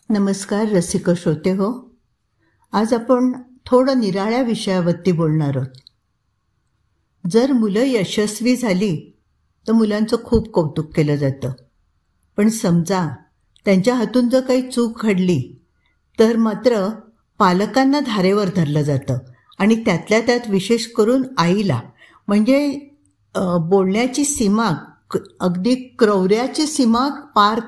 नमस्कार रसिक श्रोते हो. आज आपण थोडं निराळ्या विषयावरती बोलणार आहोत. जर मुलं यशस्वी झाली तर मुलांचं खूप कौतुक केलं जातं, पण समजा त्यांच्या हातून जर काही चूक घडली तर मात्र पालकांना धारेवर धरलं जातं आणि त्यातल्या त्यात विशेष करून आईला, म्हणजे बोलण्याची सीमा अगदी क्रौर्याची सीमा पार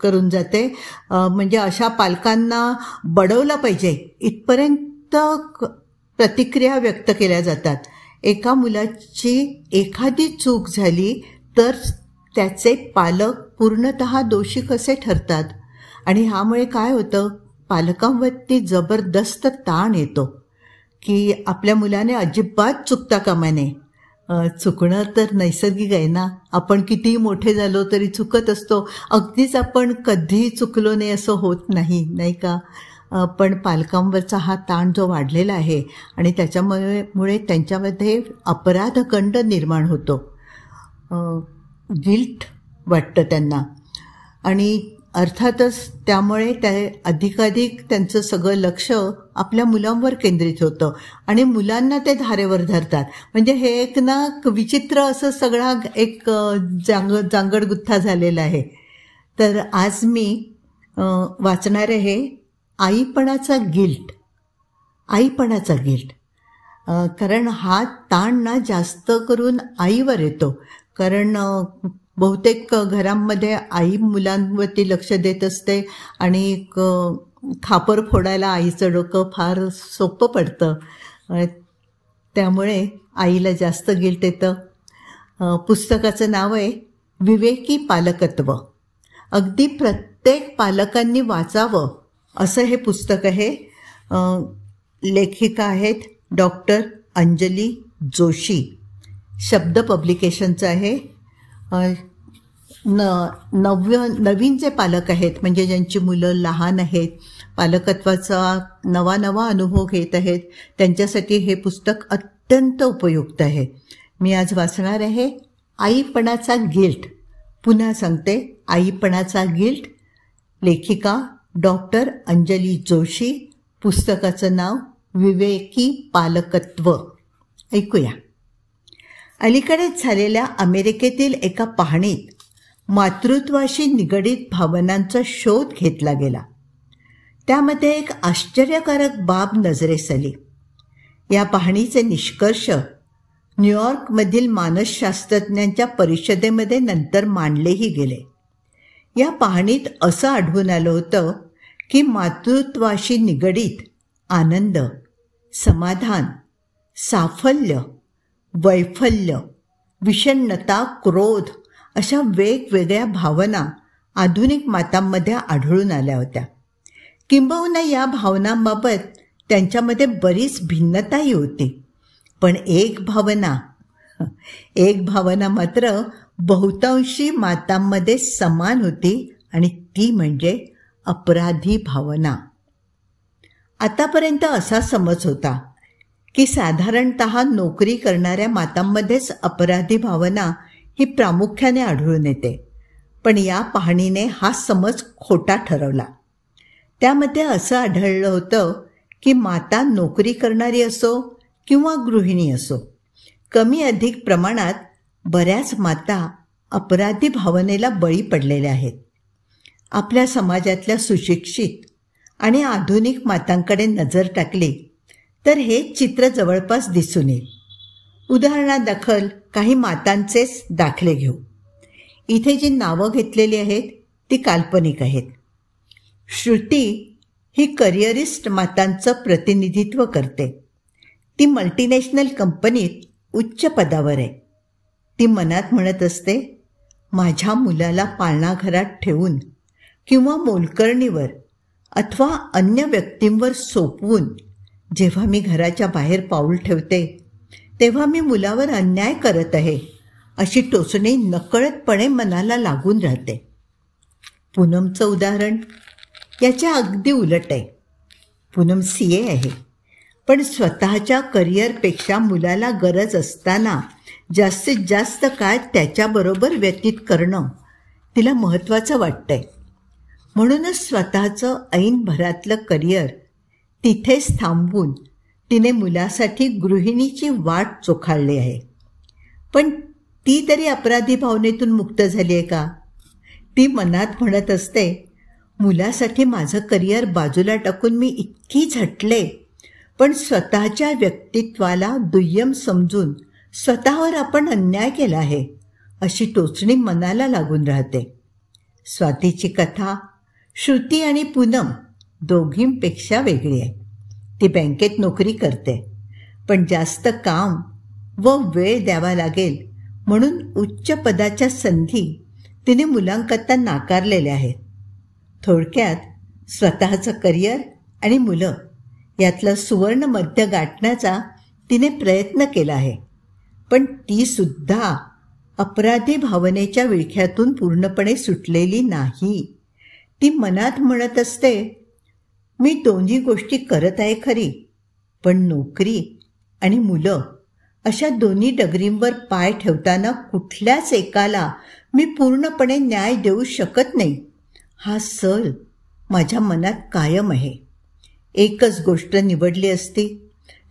करून जाते. म्हणजे अशा पालकांना बडवलं पाहिजे इथपर्यंत प्रतिक्रिया व्यक्त केल्या जातात. एका मुलाची एखादी चूक झाली तर त्याचे पालक पूर्णतः दोषी कसे ठरतात आणि ह्यामुळे काय होतं, पालकांवरती जबरदस्त ताण येतो की आपल्या मुलाने अजिबात चुकता कामा नये. चुकणं तर नैसर्गिक आहे ना, आपण कितीही मोठे झालो तरी चुकत असतो. अगदीच आपण कधीही चुकलो नाही असं होत नाही, नाही का? पण पालकांवरचा हा ताण जो वाढलेला आहे आणि त्याच्यामुळे त्यांच्यामध्ये अपराधगंड निर्माण होतो, गिल्ट वाटतं त्यांना आणि अर्थातच त्यामुळे अधिकाधिक त्यांचं सगळं लक्ष आपल्या मुलांवर केंद्रित होतं आणि मुलांना ते धारेवर धरतात. म्हणजे हे एक ना विचित्र असं सगळा एक जांगडगुत्था झालेला आहे. तर आज मी वाचणार आहे आईपणाचा गिल्ट. कारण हा ताण ना जास्त करून आईवर येतो, कारण बहुतेक घरांमध्ये आई मुलांवरती लक्ष देत असते आणि खापर फोडायला आईचं डोकं फार सोपं पडतं, त्यामुळे आईला जास्त गिल्ट येतं. पुस्तकाचं नाव आहे विवेकी पालकत्व. अगदी प्रत्येक पालकांनी वाचावं असं हे पुस्तक आहे. लेखिका आहेत डॉक्टर अंजली जोशी. शब्द पब्लिकेशनचं आहे. नवीन जे पालक आहेत, म्हणजे ज्यांची मुलं लहान आहेत, पालकत्वाचा नवा अनुभव घेत आहेत, त्यांच्यासाठी हे पुस्तक अत्यंत उपयुक्त आहे. मी आज वाचणार आहे आईपणाचा गिल्ट. पुन्हा सांगते, आईपणाचा गिल्ट. लेखिका डॉक्टर अंजली जोशी. पुस्तकाचं नाव विवेकी पालकत्व. ऐकूया. अलीकडेच झालेल्या अमेरिकेतील एका पाहणीत मातृत्वाशी निगडीत भावनांचा शोध घेतला गेला. त्यामध्ये एक आश्चर्यकारक बाब नजरेस आली. या पाहणीचे निष्कर्ष न्यूयॉर्कमधील मानसशास्त्रज्ञांच्या परिषदेमध्ये नंतर मांडलेही गेले. या पाहणीत असं आढळून आलं होतं की मातृत्वाशी निगडीत आनंद, समाधान, साफल्य, वैफल्य, विषण्णता, क्रोध अशा वेगवेगळ्या भावना आधुनिक मातांमध्ये आढळून आल्या होत्या. किंबहुना या भावनांबाबत त्यांच्यामध्ये बरीच भिन्नताही होती. पण एक भावना मात्र बहुतांशी मातांमध्ये समान होती आणि ती म्हणजे अपराधी भावना. आतापर्यंत असा समज होता की साधारणतः नोकरी करणाऱ्या मातांमध्येच अपराधी भावना ही प्रामुख्याने आढळून येते. पण या पाहणीने हा समज खोटा ठरवला. त्यामध्ये असं आढळलं होतं की माता नोकरी करणारी असो किंवा गृहिणी असो, कमी अधिक प्रमाणात बऱ्याच माता अपराधी भावनेला बळी पडलेल्या आहेत. आपल्या समाजातल्या सुशिक्षित आणि आधुनिक मातांकडे नजर टाकली तर हे चित्र जवळपास दिसून येईल. उदाहरणादाखल काही मातांचेच दाखले घेऊ. इथे जी नावं घेतलेली आहेत ती काल्पनिक आहेत. श्रुती ही करिअरिस्ट मातांचं प्रतिनिधित्व करते. ती मल्टीनॅशनल कंपनीत उच्च पदावर आहे. ती मनात म्हणत असते, माझ्या मुलाला पाळणाघरात ठेवून किंवा मोलकरणीवर अथवा अन्य व्यक्तींवर सोपवून जेव्हा मी घराच्या बाहेर पाऊल ठेवते तेव्हा मी मुलावर अन्याय करत आहे अशी टोचणी नकळतपणे मनाला लागून राहते. पूनमचं उदाहरण याच्या अगदी उलट आहे. पूनम CA आहे, पण स्वतःच्या करिअरपेक्षा मुलाला गरज असताना जास्तीत जास्त काळ त्याच्याबरोबर व्यतीत करणं तिला महत्त्वाचं वाटतंय. म्हणूनच स्वतःचं ऐन भरातलं करिअर तिथेच थांबवून तिने मुलासाठी गृहिणीची वाट चोखाळली आहे. पण ती तरी अपराधी भावनेतून मुक्त झाली आहे का? ती मनात म्हणत असते, मुलासाठी माझं करिअर बाजूला टाकून मी इतकी झटले, पण स्वतःच्या व्यक्तित्वाला दुय्यम समजून स्वतःवर आपण अन्याय केला आहे, अशी टोचणी मनाला लागून राहते. स्वातीची कथा श्रुती आणि पूनम दोघींपेक्षा वेगळी आहे. ती बँकेत नोकरी करते, पण जास्त काम व वेळ द्यावा लागेल म्हणून उच्च पदाच्या संधी तिने मुलांकरता नाकारलेल्या आहेत. थोडक्यात स्वतःचं करिअर आणि मुलं यातलं सुवर्ण मध्य गाठण्याचा तिने प्रयत्न केला आहे. पण ती सुद्धा अपराधी भावनेच्या विळख्यातून पूर्णपणे सुटलेली नाही. ती मनात म्हणत असते, मी दोन्ही गोष्टी करत आहे खरी, पण नोकरी आणि मुलं अशा दोन्ही डगरींवर पाय ठेवताना कुठल्याच एकाला मी पूर्णपणे न्याय देऊ शकत नाही, हा सल माझ्या मनात कायम आहे. एकच गोष्ट निवडली असती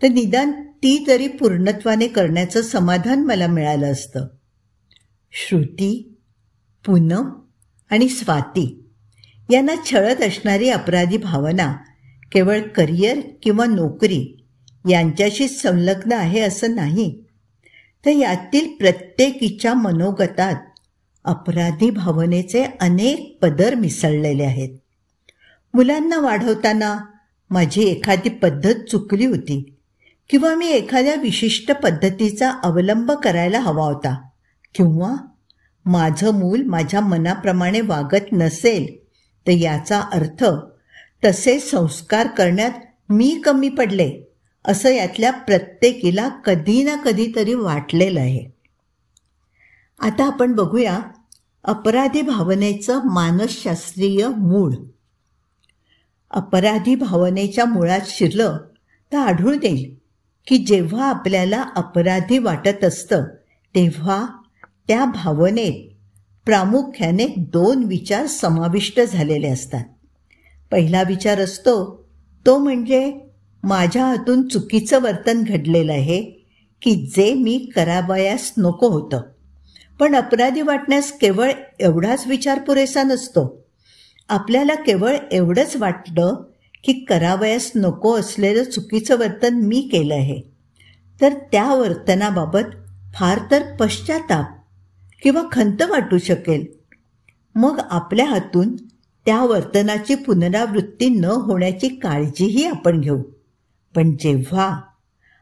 तर निदान ती तरी पूर्णत्वाने करण्याचं समाधान मला मिळालं असतं. श्रुती, पूनम आणि स्वाती यांना छळत असणारी अपराधी भावना केवळ करिअर किंवा नोकरी यांच्याशी संलग्न आहे असं नाही, तर यातील प्रत्येकीच्या मनोगतात अपराधी भावनेचे अनेक पदर मिसळलेले आहेत. मुलांना वाढवताना माझी एखादी पद्धत चुकली होती किंवा मी एखाद्या विशिष्ट पद्धतीचा अवलंब करायला हवा होता, किंवा माझं मूल माझ्या मनाप्रमाणे वागत नसेल तर याचा अर्थ तसे संस्कार करण्यात मी कमी पडले असं यातल्या प्रत्येकीला कधी ना कधीतरी वाटलेलं आहे. आता आपण बघूया अपराधी भावनेचं मानसशास्त्रीय मूळ. अपराधी भावनेच्या मुळात शिरलं तर आढळून येईल की जेव्हा आपल्याला अपराधी वाटत असतं तेव्हा त्या भावनेत प्रामुख्याने 2 विचार समाविष्ट झालेले असतात. पहिला विचार असतो तो म्हणजे माझ्या हातून चुकीचं वर्तन घडलेलं आहे की जे मी करावयास नको होतं. पण अपराधी वाटण्यास केवळ एवढाच विचार पुरेसा नसतो. आपल्याला केवळ एवढंच वाटलं की करावयास नको असलेलं चुकीचं वर्तन मी केलं आहे, तर त्या वर्तनाबाबत फार तर पश्चाताप किंवा खंत वाटू शकेल. मग आपल्या हातून त्या वर्तनाची पुनरावृत्ती न होण्याची काळजीही आपण घेऊ. पण जेव्हा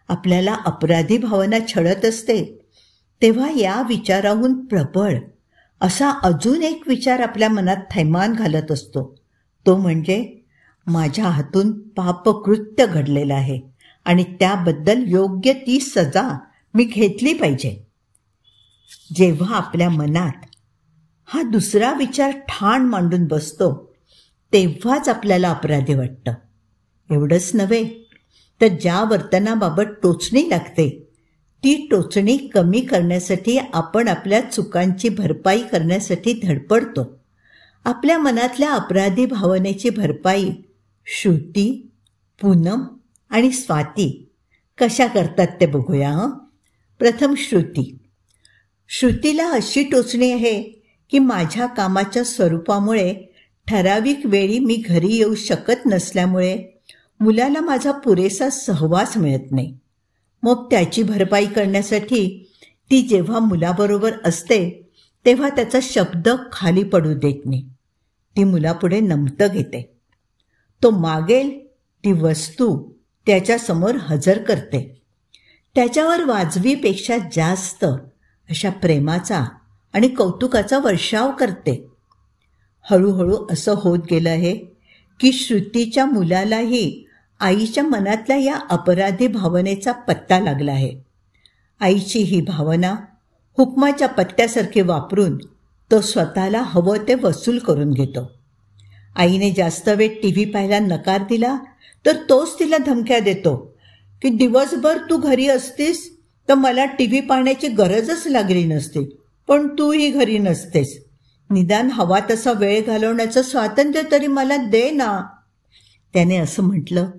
आपल्याला अपराधी भावना छळत असते तेव्हा या विचाराहून प्रबळ असा अजून एक विचार आपल्या मनात थैमान घालत असतो. तो म्हणजे माझ्या हातून पापकृत्य घडलेलं आहे आणि त्याबद्दल योग्य ती सजा मी घेतली पाहिजे. जेव्हा आपल्या मनात हा दुसरा विचार ठाण मांडून बसतो तेव्हाच आपल्याला अपराधी वाटतं. एवढंच नव्हे तर ज्या वर्तनाबाबत टोचणी लागते ती टोचणी कमी करण्यासाठी आपण आपल्या चुकांची भरपाई करण्यासाठी धडपडतो. आपल्या मनातल्या अपराधी भावनेची भरपाई श्रुती, पूनम आणि स्वाती कशा करतात ते बघूया. प्रथम श्रुतीला अशी टोचणी आहे की माझ्या कामाच्या स्वरूपामुळे ठराविक वेळी मी घरी येऊ शकत नसल्यामुळे मुलाला माझा पुरेसा सहवास मिळत नाही. मग त्याची भरपाई करण्यासाठी ती जेव्हा मुलाबरोबर असते तेव्हा त्याचा शब्द खाली पडू देत नाही. ती मुलापुढे नमतं घेते. तो मागेल ती वस्तू त्याच्यासमोर हजर करते. त्याच्यावर वाजवीपेक्षा जास्त अशा प्रेमाचा आणि कौतुकाचा वर्षाव करते. हळूहळू असं होत गेलं आहे की श्रुतीच्या मुलालाही आईच्या मनातल्या या अपराधी भावनेचा पत्ता लागला आहे. आईची ही भावना हुकमाच्या पत्त्यासारखी वापरून तो स्वतःला हवं ते वसूल करून घेतो. आईने जास्त वेळ TV पाहायला नकार दिला तर तोच तिला धमक्या देतो की दिवसभर तू घरी असतीस तर मला TV पाहण्याची गरजच लागली नसती, पण तूही घरी नसतेस. निदान हवा तसा वेळ घालवण्याचं स्वातंत्र्य तरी मला दे ना. त्याने असं म्हटलं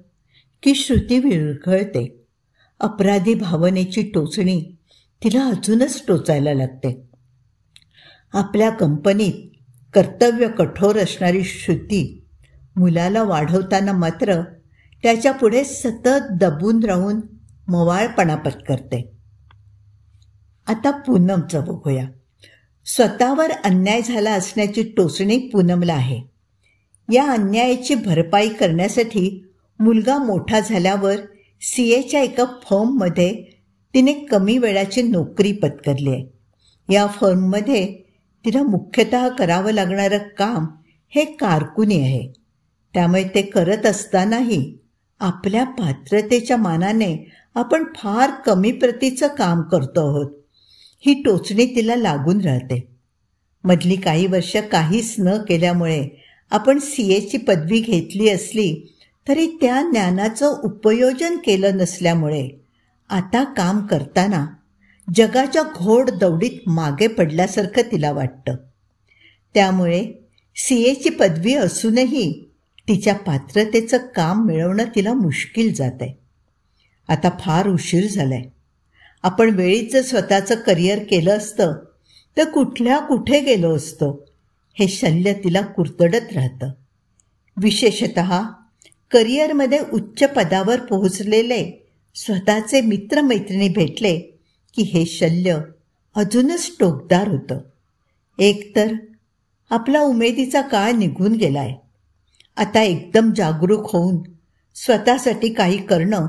की श्रुती विरघळते. अपराधी भावनेची टोचणी तिला अजूनच टोचायला लागते. आपल्या कंपनीत कर्तव्य कठोर असणारी श्रुती मुलाला वाढवताना मात्र त्याच्यापुढे सतत दबून राहून मवाळपणा पत्करते. आता पूनमचं बघूया. स्वतःवर अन्याय झाला असण्याची टोचणी पूनमला आहे. या अन्यायाची भरपाई करण्यासाठी मुलगा मोठा झाल्यावर CAच्या एका फर्ममध्ये तिने कमी वेळाची नोकरी पत्करली आहे. या फर्ममध्ये तिला मुख्यतः करावं लागणारं काम हे कारकुनी आहे. त्यामुळे ते करत असतानाही आपल्या पात्रतेच्या मानाने आपण फार कमी प्रतीचं काम करतो आहोत ही टोचणी तिला लागून राहते. मधली काही वर्ष काहीच न केल्यामुळे आपण CAची पदवी घेतली असली तरी त्या ज्ञानाचं उपयोजन केलं नसल्यामुळे आता काम करताना जगाच्या घोड दौडीत मागे पडल्यासारखं तिला वाटतं. त्यामुळे CAची पदवी असूनही तिच्या पात्रतेचं काम मिळवणं तिला मुश्किल जात आहे. आता फार उशीर झालाय. आपण वेळीच जर स्वतःचं करिअर केलं असतं तर कुठल्या कुठे गेलो असतो हे शल्य तिला कुरतडत राहतं. विशेषतः करिअरमध्ये उच्च पदावर पोहोचलेले स्वतःचे मित्रमैत्रिणी भेटले की हे शल्य अजूनच टोकदार होतं. एकतर आपला उमेदीचा काळ निघून गेलाय. आता एकदम जागरूक होऊन स्वतःसाठी काही करणं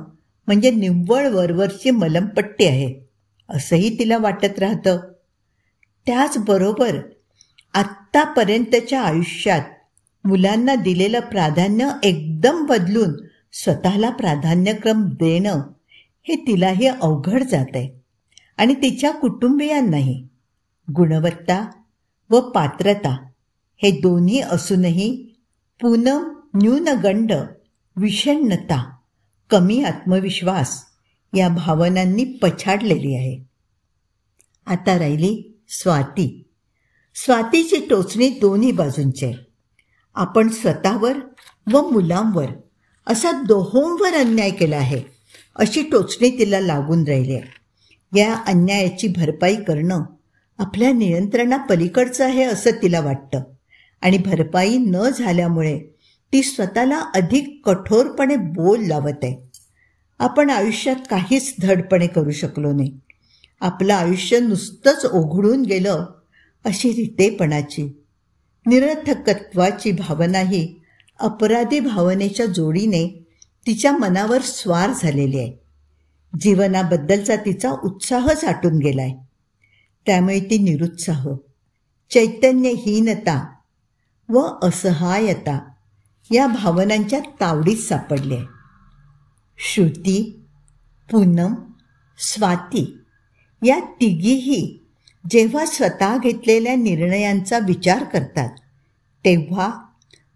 म्हणजे निव्वळ वरवरची मलमपट्टी आहे असंही तिला वाटत राहतं. त्याचबरोबर आत्तापर्यंतच्या आयुष्यात मुलांना दिलेलं प्राधान्य एकदम बदलून स्वतःला प्राधान्यक्रम देणं हे तिलाही अवघड जात आहे आणि तिच्या कुटुंबियांनाही. गुणवत्ता व पात्रता हे दोन्ही असूनही पूनम न्यूनगंड, विषण्णता, कमी आत्मविश्वास या भावनांनी पछाडलेली आहे. आता राहिली स्वाती. स्वातीची टोचणी दोन्ही बाजूंची आहे. आपण स्वतःवर व मुलांवर असा दोहोंवर अन्याय केला आहे अशी टोचणी तिला लागून राहिली आहे. या अन्यायाची भरपाई करणं आपल्या नियंत्रणापलीकडचं आहे असं तिला वाटतं आणि भरपाई न झाल्यामुळे ती स्वतःला अधिक कठोरपणे बोल लावत आहे. आपण आयुष्यात काहीच धडपणे करू शकलो नाही. आपलं आयुष्य नुसतंच ओघळून गेलं अशी रितेपणाची, निरर्थकत्वाची भावनाही अपराधी भावनेच्या जोडीने तिच्या मनावर स्वार झालेली आहे. जीवनाबद्दलचा तिचा उत्साहच आटून गेलाय. त्यामुळे ती निरुत्साह, चैतन्यहीनता व असहायता या भावनांच्या तावडीत सापडली आहे. श्रुती, पूनम, स्वाती या तिघीही जेव्हा स्वतः घेतलेल्या निर्णयांचा विचार करतात तेव्हा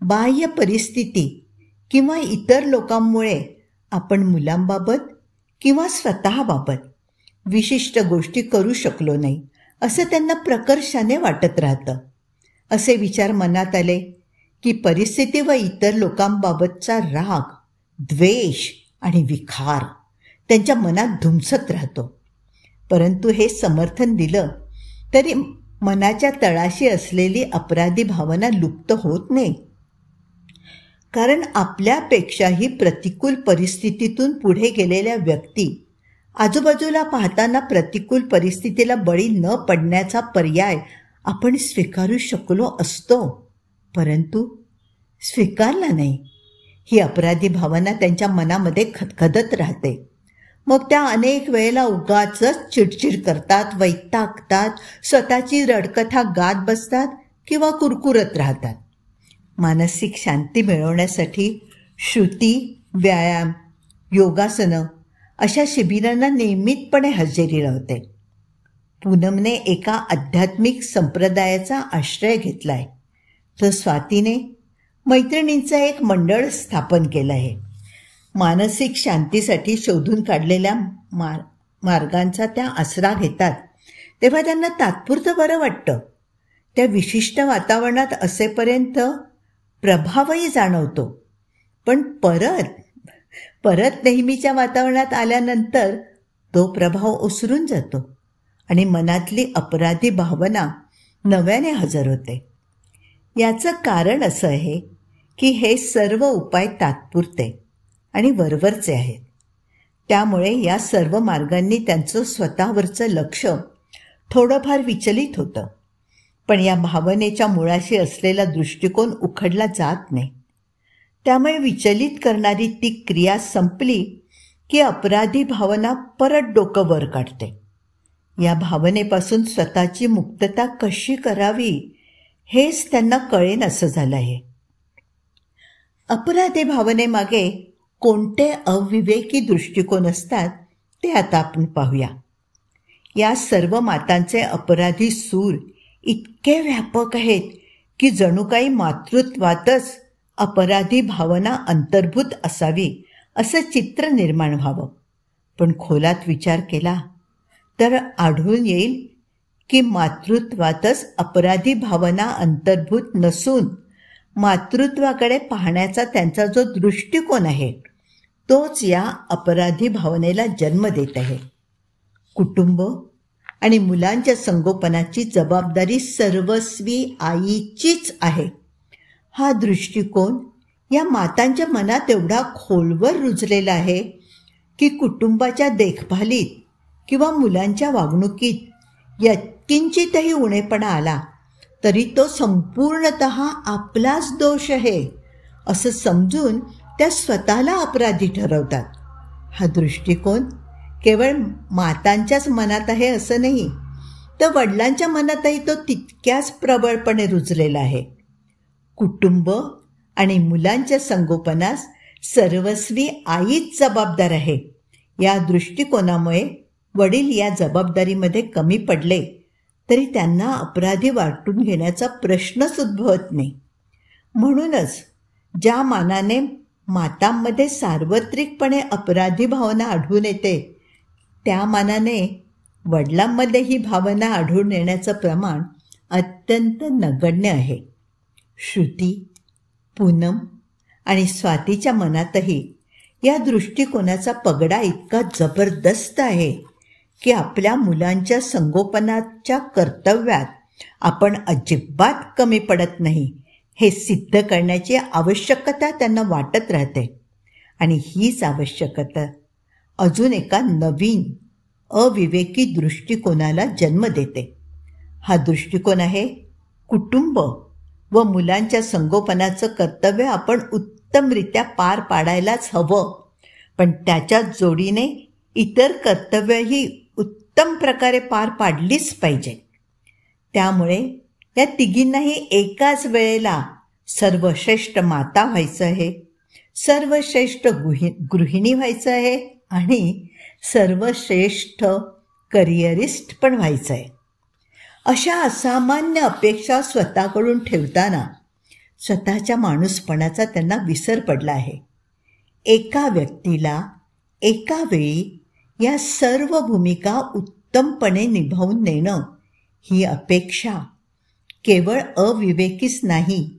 बाह्य परिस्थिती किंवा इतर लोकांमुळे आपण मुलांबाबत किंवा स्वतःबाबत विशिष्ट गोष्टी करू शकलो नाही असं त्यांना प्रकर्षाने वाटत राहतं. असे विचार मनात आले की परिस्थिती व इतर लोकांबाबतचा राग, द्वेष आणि विखार त्यांच्या मनात धुमसत राहतो. परंतु हे समर्थन दिलं तरी मनाच्या तळाशी असलेली अपराधी भावना लुप्त होत नाही. कारण आपल्यापेक्षाही प्रतिकूल परिस्थितीतून पुढे गेलेल्या व्यक्ती आजूबाजूला पाहताना प्रतिकूल परिस्थितीला बळी न पडण्याचा पर्याय आपण स्वीकारू शकलो असतो, परंतु स्वीकारला नाही. ही अपराधी भावना त्यांच्या मनामध्ये खदखदत राहते. मग त्या अनेक वेळेला उगाचच चिडचिड करतात, वैतागतात, स्वतःची रडकथा गात बसतात किंवा कुरकुरत राहतात. मानसिक शांती मिळवण्यासाठी श्रुती, व्यायाम, योगासनं अशा शिबिरांना नियमितपणे हजेरी लावते. पूनमने एका आध्यात्मिक संप्रदायाचा आश्रय घेतलाय तर स्वातीने मैत्रिणींचं एक मंडळ स्थापन केलं आहे. मानसिक शांतीसाठी शोधून काढलेल्या मार्गांचा त्या आसरा घेतात तेव्हा त्यांना तात्पुरतं बरं वाटतं. त्या विशिष्ट वातावरणात असेपर्यंत प्रभावही जाणवतो, पण परत नेहमीच्या वातावरणात आल्यानंतर तो प्रभाव ओसरून जातो आणि मनातली अपराधी भावना नव्याने हजर होते. याचं कारण असं आहे की हे सर्व उपाय तात्पुरते आणि वरवरचे आहेत. त्यामुळे या सर्व मार्गांनी त्यांचं स्वतःवरचं लक्ष थोडंफार विचलित होतं, पण या भावनेच्या मुळाशी असलेला दृष्टिकोन उखडला जात नाही. त्यामुळे विचलित करणारी ती क्रिया संपली की अपराधी भावना परत डोकं वर काढते. या भावनेपासून स्वतःची मुक्तता कशी करावी हेच त्यांना कळेन असं झालं आहे. अपराधी भावनेमागे कोणते अविवेकी दृष्टिकोन असतात ते आता आपण पाहूया. या सर्व मातांचे अपराधी सूर इतके व्यापक आहेत की जणू काही मातृत्वातच अपराधी भावना अंतर्भूत असावी असं चित्र निर्माण व्हावं. पण खोलात विचार केला तर आढळून येईल की मातृत्वातच अपराधी भावना अंतर्भूत नसून मातृत्वाकडे पाहण्याचा त्यांचा जो दृष्टिकोन आहे तोच या अपराधी भावनेला जन्म देत आहे. कुटुंब आणि मुलांच्या संगोपनाची जबाबदारी सर्वस्वी आईचीच आहे. हा दृष्टिकोन या मातांच्या मनात एवढा खोलवर रुजलेला आहे की कुटुंबाच्या देखभालीत किंवा मुलांच्या वागणुकीत यत्किंचितही उणेपणा आला तरी तो संपूर्णतः आपलाच दोष आहे असं समजून त्या स्वतःला अपराधी ठरवतात. हा दृष्टिकोन केवळ मातांच्याच मनात आहे असं नाही, तर वडिलांच्या मनातही तो तितक्याच प्रबळपणे रुजलेला आहे. कुटुंब आणि मुलांच्या संगोपनास सर्वस्वी आईच जबाबदार आहे. या दृष्टिकोनामुळे वडील या जबाबदारीमध्ये कमी पडले तरी त्यांना अपराधी वाटून घेण्याचा प्रश्नच उद्भवत नाही. म्हणूनच ज्या मानाने मातांमध्ये सार्वत्रिकपणे अपराधी भावना आढळून येते त्या मानाने वडिलांमध्ये ही भावना आढळून येण्याचं प्रमाण अत्यंत नगण्य आहे. श्रुती, पूनम आणि स्वातीच्या मनातही या दृष्टिकोनाचा पगडा इतका जबरदस्त आहे की आपल्या मुलांच्या संगोपनाच्या कर्तव्यात आपण अजिबात कमी पडत नाही हे सिद्ध करण्याची आवश्यकता त्यांना वाटत राहते. आणि हीच आवश्यकता अजून एका नवीन अविवेकी दृष्टिकोनाला जन्म देते. हा दृष्टिकोन आहे कुटुंब व मुलांच्या संगोपनाचं कर्तव्य आपण उत्तमरित्या पार पाडायलाच हवं, पण त्याच्या जोडीने इतर कर्तव्यही उत्तम प्रकारे पार पाडलीच पाहिजे. त्यामुळे या तिघींनाही एकाच वेळेला सर्वश्रेष्ठ माता व्हायचं आहे, सर्वश्रेष्ठ गृहिणी व्हायचं आहे आणि सर्वश्रेष्ठ करिअरिस्ट पण व्हायचं आहे. अशा असामान्य अपेक्षा स्वतःकडून ठेवताना स्वतःच्या माणूसपणाचा त्यांना विसर पडला आहे. एका व्यक्तीला एका वेळी या सर्व भूमिका उत्तमपणे निभावून नेणं ही अपेक्षा केवळ अविवेकीच नाही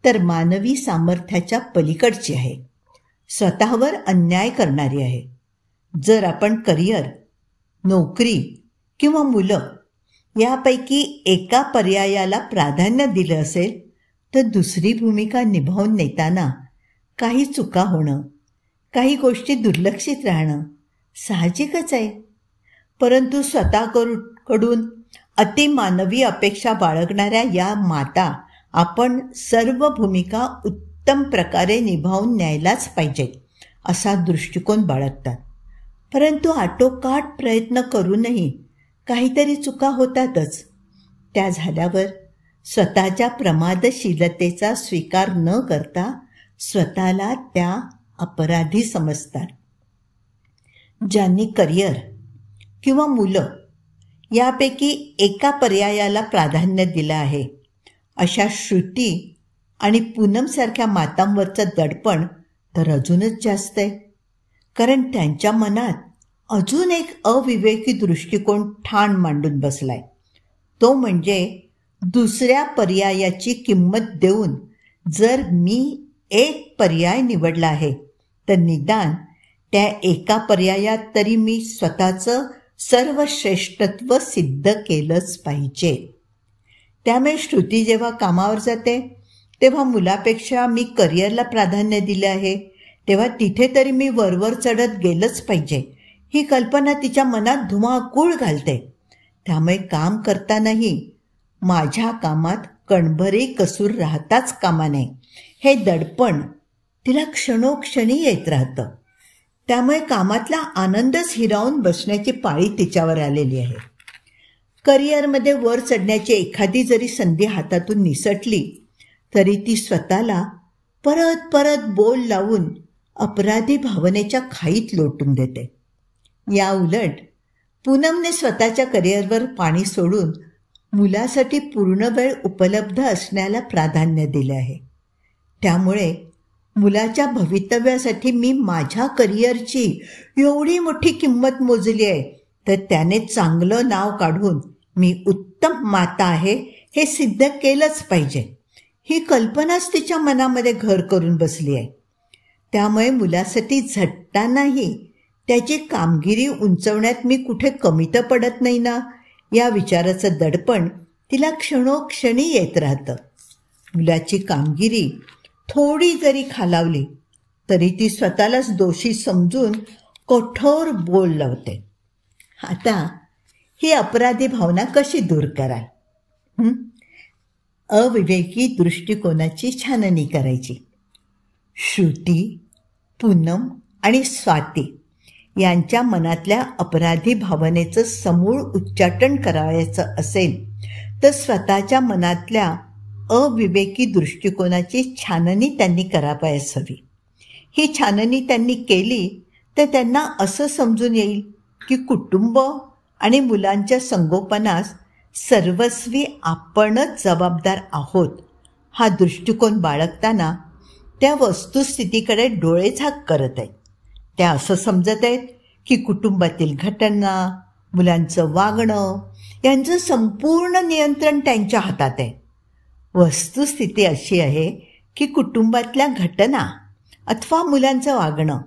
तर मानवी सामर्थ्याच्या पलीकडची आहे, स्वतःवर अन्याय करणारी आहे. जर आपण करिअर, नोकरी किंवा मुलं यापैकी एका पर्यायाला प्राधान्य दिलं असेल तर दुसरी भूमिका निभावून नेताना काही चुका होणं, काही गोष्टी दुर्लक्षित राहणं साहजिकच आहे. परंतु स्वतःकडून अतिमानवी अपेक्षा बाळगणाऱ्या या माता आपण सर्व भूमिका उत्तम प्रकारे निभावून न्यायलाच पाहिजेत असा दृष्टिकोन बाळगतात. परंतु आटोकाट प्रयत्न करूनही काहीतरी चुका होतातच. त्या झाल्यावर स्वतःच्या प्रमादशीलतेचा स्वीकार न करता स्वतःला त्या अपराधी समजतात. ज्यांनी करिअर किंवा मुलं यापैकी एका पर्यायाला प्राधान्य दिलं आहे अशा श्रुती आणि पूनमसारख्या मातांवरचं दडपण तर अजूनच जास्त आहे, कारण त्यांच्या मनात अजून एक अविवेकी दृष्टिकोन ठाण मांडून बसलाय. तो म्हणजे दुसऱ्या पर्यायाची किंमत देऊन जर मी एक पर्याय निवडला आहे तर निदान त्या एका पर्यायात तरी मी स्वतःचं सर्वश्रेष्ठत्व सिद्ध केलंच पाहिजे. त्यामुळे श्रुती जेव्हा कामावर जाते तेव्हा मुलापेक्षा मी करिअरला प्राधान्य दिलं आहे, तेव्हा तिथे तरी मी वरवर चढत गेलंच पाहिजे ही कल्पना तिच्या मनात धुमाकूळ घालते. त्यामुळे काम करतानाही माझ्या कामात कणभरही कसूर राहताच कामा नये हे दडपण तिला क्षणोक्षणी येत राहतं. त्यामुळे कामातला आनंदच हिरावून बसण्याची पाळी तिच्यावर आलेली आहे. करिअरमध्ये वर चढण्याची एखादी जरी संधी हातातून निसटली तरी ती स्वतःला परत परत बोल लावून अपराधी भावनेच्या खाईत लोटून देते. या उलट पूनमने स्वतःच्या करिअरवर पाणी सोडून मुलासाठी पूर्ण वेळ उपलब्ध असण्याला प्राधान्य दिले आहे. त्यामुळे मुलाच्या भवितव्यासाठी मी माझ्या करिअरची एवढी मोठी किंमत मोजली आहे तर त्याने चांगलं नाव काढून मी उत्तम माता आहे हे सिद्ध केलंच पाहिजे ही कल्पनाच तिच्या मनामध्ये घर करून बसली आहे. त्यामुळे मुलासाठी झटतानाही त्याची कामगिरी उंचवण्यात मी कुठे कमी तर पडत नाही ना या विचाराचं दडपण तिला क्षणोक्षणी येत राहतं. मुलाची कामगिरी थोडी जरी खालावली तरी ती स्वतःलाच दोषी समजून कठोर बोल लावते. आता ही अपराधी भावना कशी दूर कराल? अविवेकी दृष्टिकोनाची छाननी करायची. श्रुती, पूनम आणि स्वाती यांच्या मनातल्या अपराधी भावनेचं समूळ उच्चाटन करायचं असेल तर स्वतःच्या मनातल्या अविवेकी दृष्टिकोनाची छाननी त्यांनी करावयास हवी. ही छाननी त्यांनी केली तर त्यांना असं समजून येईल की कुटुंब आणि मुलांच्या संगोपनास सर्वस्वी आपणच जबाबदार आहोत हा दृष्टिकोन बाळगताना त्या वस्तुस्थितीकडे डोळेझाक करत आहेत. त्या असं समजत आहेत की कुटुंबातील घटना, मुलांचं वागणं यांचं संपूर्ण नियंत्रण त्यांच्या हातात आहे. वस्तुस्थिती अशी आहे की कुटुंबातल्या घटना अथवा मुलांचं वागणं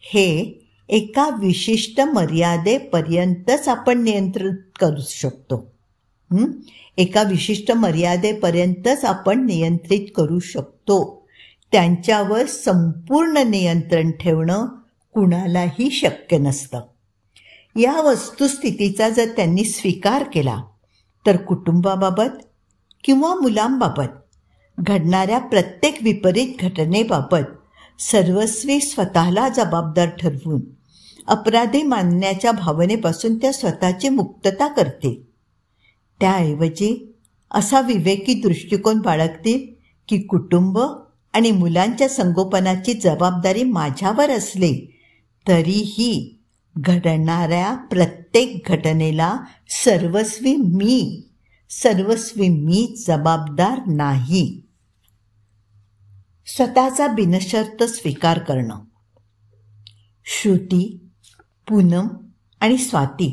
हे एका विशिष्ट मर्यादेपर्यंतच आपण नियंत्रित करू शकतो. एका विशिष्ट मर्यादेपर्यंतच आपण नियंत्रित करू शकतो. त्यांच्यावर संपूर्ण नियंत्रण ठेवणं कुणालाही शक्य नसतं. या वस्तुस्थितीचा जर त्यांनी स्वीकार केला तर कुटुंबाबाबत किंवा मुलांबाबत घडणाऱ्या प्रत्येक विपरीत घटनेबाबत सर्वस्वी स्वतःला जबाबदार ठरवून अपराधी मानण्याच्या भावनेपासून त्या स्वतःची मुक्तता करतील. त्याऐवजी असा विवेकी दृष्टिकोन बाळगतील की कुटुंब आणि मुलांच्या संगोपनाची जबाबदारी माझ्यावर असली तरीही घडणाऱ्या प्रत्येक घटनेला सर्वस्वी मी जबाबदार नाही. स्वतःचा बिनशर्त स्वीकार करणं. श्रुती, पूनम आणि स्वाती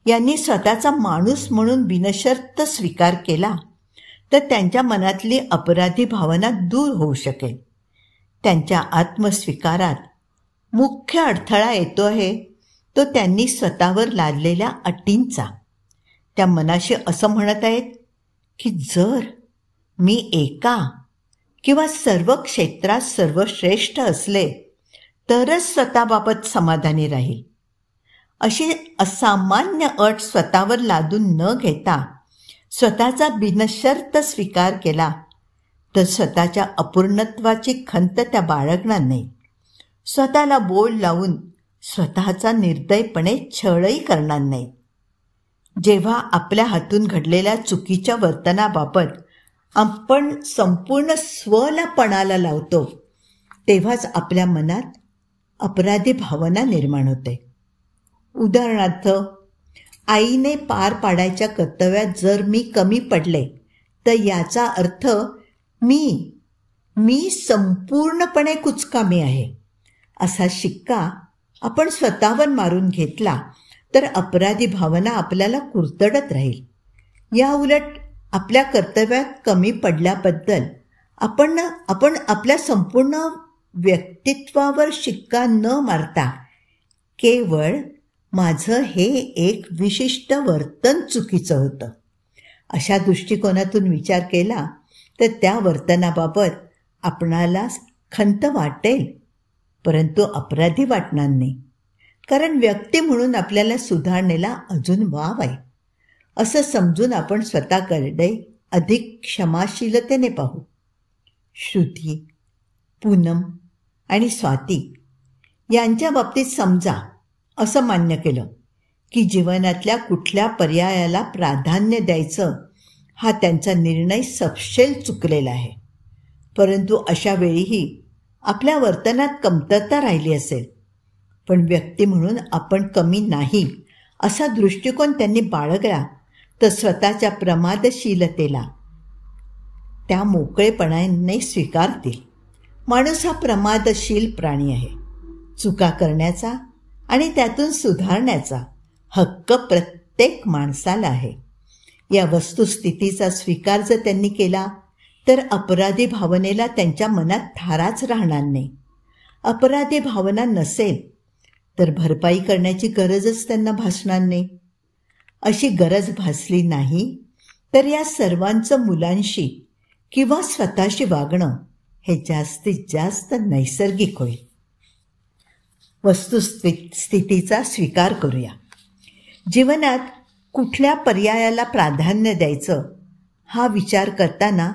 यांनी स्वतःचा माणूस म्हणून बिनशर्त स्वीकार केला तर त्यांच्या मनातली अपराधी भावना दूर होऊ शकेल. त्यांच्या आत्मस्वीकारात मुख्य अडथळा येतो आहे तो त्यांनी स्वतःवर लादलेल्या अटींचा. त्या मनाशी असं म्हणत आहेत की जर मी एका किंवा सर्व क्षेत्रात सर्वश्रेष्ठ असले तरच स्वतःबाबत समाधानी राहील. अशी असामान्य अट स्वतःवर लादून न घेता स्वतःचा बिनशर्त स्वीकार केला तर स्वतःच्या अपूर्णत्वाची खंत त्या बाळगणार नाही. स्वतःला बोल लावून स्वतःचा निर्दयपणे छळही करणार नाही. जेव्हा आपल्या हातून घडलेल्या चुकीच्या वर्तनाबाबत आपण संपूर्ण स्वला पणाला लावतो तेव्हाच आपल्या मनात अपराधी भावना निर्माण होते. उदाहरणार्थ, आईने पार पाडायच्या कर्तव्यात जर मी कमी पडले तर याचा अर्थ मी संपूर्णपणे कुचकामी आहे असा शिक्का आपण स्वतःवर मारून घेतला तर अपराधी भावना आपल्याला कुरतडत राहील. या उलट आपल्या कर्तव्यात कमी पडल्याबद्दल आपण आपल्या संपूर्ण व्यक्तित्वावर शिक्का न मारता केवळ माझं हे एक विशिष्ट वर्तन चुकीचं होतं अशा दृष्टिकोनातून विचार केला तर त्या वर्तनाबाबत आपणाला खंत वाटेल, परंतु अपराधी वाटणार नाही. कारण व्यक्ती म्हणून आपल्याला सुधारणेला अजून वाव आहे असं समजून आपण स्वतःकडे अधिक क्षमाशीलतेने पाहू. श्रुती, पूनम आणि स्वाती यांच्या बाबतीत समजा असं मान्य केलं की जीवनातल्या कुठल्या पर्यायाला प्राधान्य द्यायचं हा त्यांचा निर्णय सपशेल चुकलेला आहे. परंतु अशा वेळीही आपल्या वर्तनात कमतरता राहिली असेल, पण व्यक्ती म्हणून आपण कमी नाही असा दृष्टिकोन त्यांनी बाळगला तर स्वतःच्या प्रमादशीलतेला त्या मोकळेपणाने स्वीकारतील. माणूस हा प्रमादशील प्राणी आहे. चुका करण्याचा आणि त्यातून सुधारण्याचा हक्क प्रत्येक माणसाला आहे. या वस्तुस्थितीचा स्वीकार जर त्यांनी केला तर अपराधी भावनेला त्यांच्या मनात थाराच राहणार नाही. अपराधी भावना नसेल तर भरपाई करण्याची गरजच त्यांना भासणार नाही. अशी गरज भासली नाही तर या सर्वांचं मुलांशी किंवा स्वतःशी वागणं हे जास्तीत जास्त नैसर्गिक होईल. वस्तुस्थितीचा स्वीकार करूया. जीवनात कुठल्या पर्यायाला प्राधान्य द्यायचं हा विचार करताना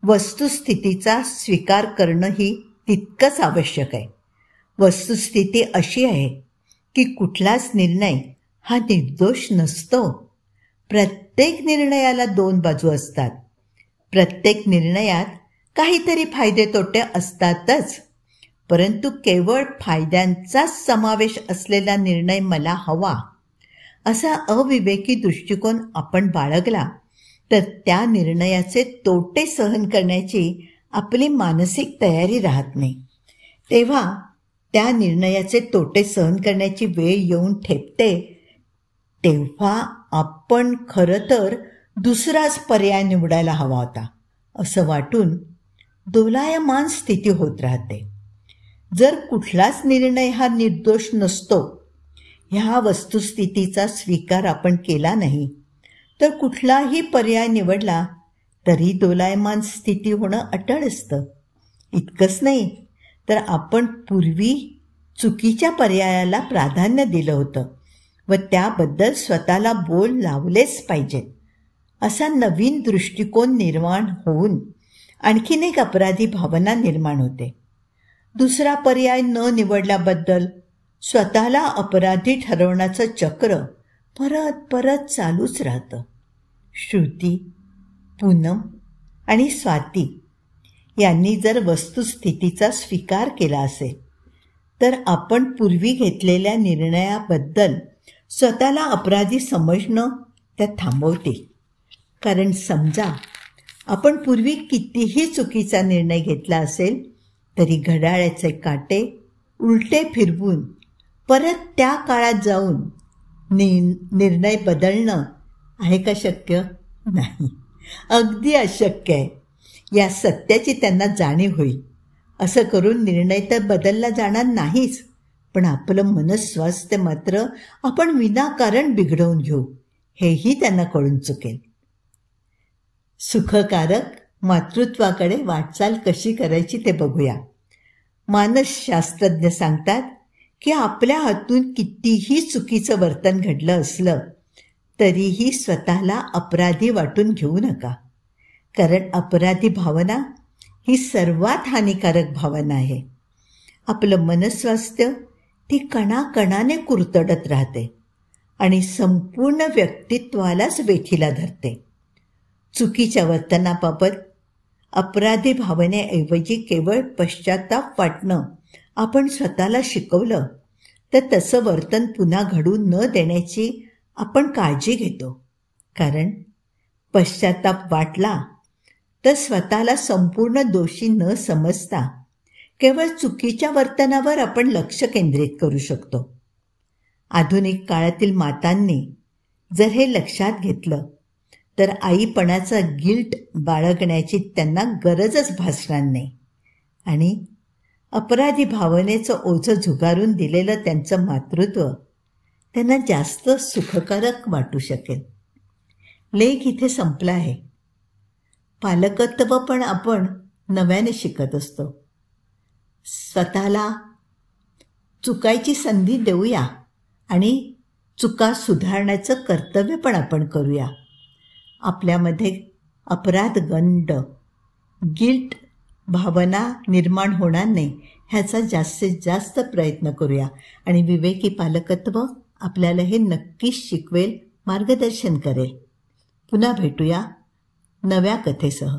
वस्तुस्थितीचा स्वीकार करणंही तितकंच आवश्यक आहे. वस्तुस्थिती अशी आहे की कुठलाच निर्णय हा निर्दोष नसतो. प्रत्येक निर्णयाला दोन बाजू असतात. प्रत्येक निर्णयात काहीतरी फायदे तोटे असतातच, परंतु केवळ फायद्यांचाच समावेश असलेला निर्णय मला हवा असा अविवेकी दृष्टिकोन आपण बाळगला तर त्या निर्णयाचे तोटे सहन करण्याची आपली मानसिक तयारी राहत नाही. तेव्हा त्या निर्णयाचे तोटे सहन करण्याची वेळ येऊन ठेपते तेव्हा आपण खरं तर दुसराच पर्याय निवडायला हवा होता असं वाटून दोलायमान स्थिती होत राहते. जर कुठलाच निर्णय हा निर्दोष नसतो ह्या वस्तुस्थितीचा स्वीकार आपण केला नाही तर कुठलाही पर्याय निवडला तरी दोलायमान स्थिती होणं अटळ असतं. इतकंच नाही तर आपण पूर्वी चुकीच्या पर्यायाला प्राधान्य दिलं होतं व त्याबद्दल स्वतःला बोल लावलेच पाहिजेत असा नवीन दृष्टिकोन निर्माण होऊन आणखीन एक अपराधी भावना निर्माण होते. दुसरा पर्याय न निवडल्याबद्दल स्वतःला अपराधी ठरवण्याचं चक्र परत परत चालूच राहतं. श्रुती, पूनम आणि स्वाती यांनी जर वस्तुस्थितीचा स्वीकार केला असेल तर आपण पूर्वी घेतलेल्या निर्णयाबद्दल स्वतःला अपराधी समजणं त्या थांबवतील. कारण समजा आपण पूर्वी कितीही चुकीचा निर्णय घेतला असेल तरी घड्याळाचे काटे उलटे फिरवून परत त्या काळात जाऊन निर्णय बदलणं आहे का शक्य? नाही, अगदी अशक्य आहे. या सत्याची त्यांना जाणीव होईल. असं करून निर्णय तर बदलला जाणार नाहीच, पण आपलं मनस्वास्थ्य मात्र आपण विनाकारण बिघडवून घेऊ हेही त्यांना कळून चुकेल. सुखकारक मातृत्वाकडे वाटचाल कशी करायची ते बघूया. मानसशास्त्रज्ञ सांगतात की आपल्या हातून कितीही चुकीचं वर्तन घडलं असलं तरीही स्वतःला अपराधी वाटून घेऊ नका. कारण अपराधी भावना ही सर्वात हानिकारक भावना आहे. आपलं मनस्वास्थ्य ती कणाकणाने कुरतडत राहते आणि संपूर्ण व्यक्तित्वालाच वेठीला धरते. चुकीच्या वर्तनाबाबत अपराधी भावनेऐवजी केवळ पश्चाताप वाटणं आपण स्वतःला शिकवलं तर तसं वर्तन पुन्हा घडू न देण्याची आपण काळजी घेतो. कारण पश्चाताप वाटला तर स्वतःला संपूर्ण दोषी न समजता केवळ चुकीच्या वर्तनावर आपण लक्ष केंद्रित करू शकतो. आधुनिक काळातील मातांनी जर हे लक्षात घेतलं तर आईपणाचा गिल्ट बाळगण्याची त्यांना गरजच भासणार नाही आणि अपराधी भावनेचं ओझं झुगारून दिलेलं त्यांचं मातृत्व त्यांना जास्त सुखकारक वाटू शकेल. लेख इथे संपला आहे. पालकत्व पण आपण नव्याने शिकत असतो. स्वतःला चुकायची संधी देऊया आणि चुका सुधारण्याचं कर्तव्य पण आपण करूया. आपल्यामध्ये अपराधगंड, गिल्ट भावना निर्माण होणार नाही ह्याचा जास्तीत जास्त प्रयत्न करूया आणि विवेकी पालकत्व आपल्याला हे नक्कीच शिकवेल, मार्गदर्शन करेल. पुन्हा भेटूया नव्या कथेसह.